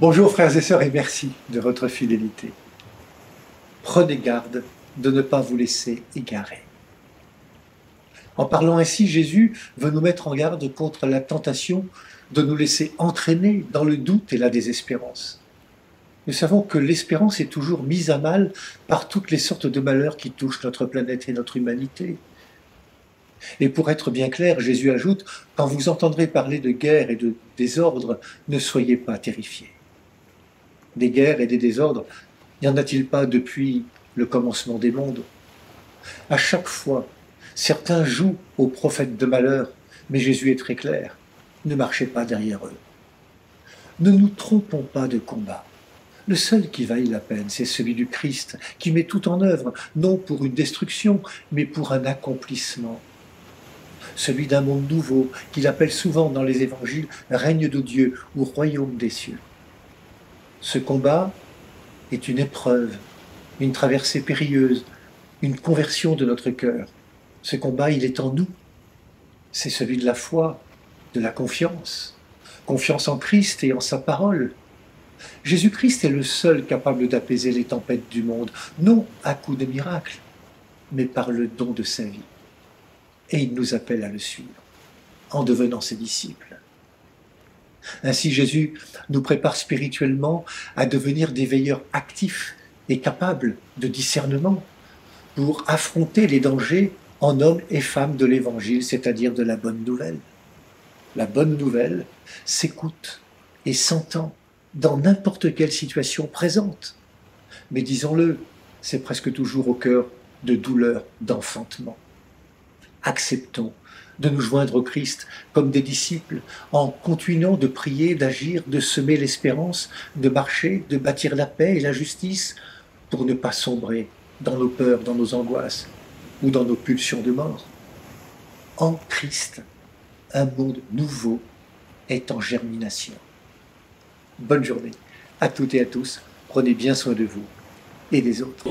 Bonjour frères et sœurs et merci de votre fidélité. Prenez garde de ne pas vous laisser égarer. En parlant ainsi, Jésus veut nous mettre en garde contre la tentation de nous laisser entraîner dans le doute et la désespérance. Nous savons que l'espérance est toujours mise à mal par toutes les sortes de malheurs qui touchent notre planète et notre humanité. Et pour être bien clair, Jésus ajoute, quand vous entendrez parler de guerre et de désordre, ne soyez pas terrifiés. Des guerres et des désordres, n'y en a-t-il pas depuis le commencement des mondes? À chaque fois, certains jouent aux prophètes de malheur, mais Jésus est très clair, ne marchez pas derrière eux. Ne nous trompons pas de combat. Le seul qui vaille la peine, c'est celui du Christ, qui met tout en œuvre, non pour une destruction, mais pour un accomplissement. Celui d'un monde nouveau, qu'il appelle souvent dans les évangiles « règne de Dieu » ou « royaume des cieux ». Ce combat est une épreuve, une traversée périlleuse, une conversion de notre cœur. Ce combat, il est en nous. C'est celui de la foi, de la confiance. Confiance en Christ et en sa parole. Jésus-Christ est le seul capable d'apaiser les tempêtes du monde, non à coup de miracle, mais par le don de sa vie. Et il nous appelle à le suivre, en devenant ses disciples. Ainsi, Jésus nous prépare spirituellement à devenir des veilleurs actifs et capables de discernement pour affronter les dangers en hommes et femmes de l'Évangile, c'est-à-dire de la bonne nouvelle. La bonne nouvelle s'écoute et s'entend dans n'importe quelle situation présente. Mais disons-le, c'est presque toujours au cœur de douleurs d'enfantement. Acceptons de nous joindre au Christ comme des disciples en continuant de prier, d'agir, de semer l'espérance, de marcher, de bâtir la paix et la justice pour ne pas sombrer dans nos peurs, dans nos angoisses ou dans nos pulsions de mort. En Christ, un monde nouveau est en germination. Bonne journée à toutes et à tous. Prenez bien soin de vous et des autres.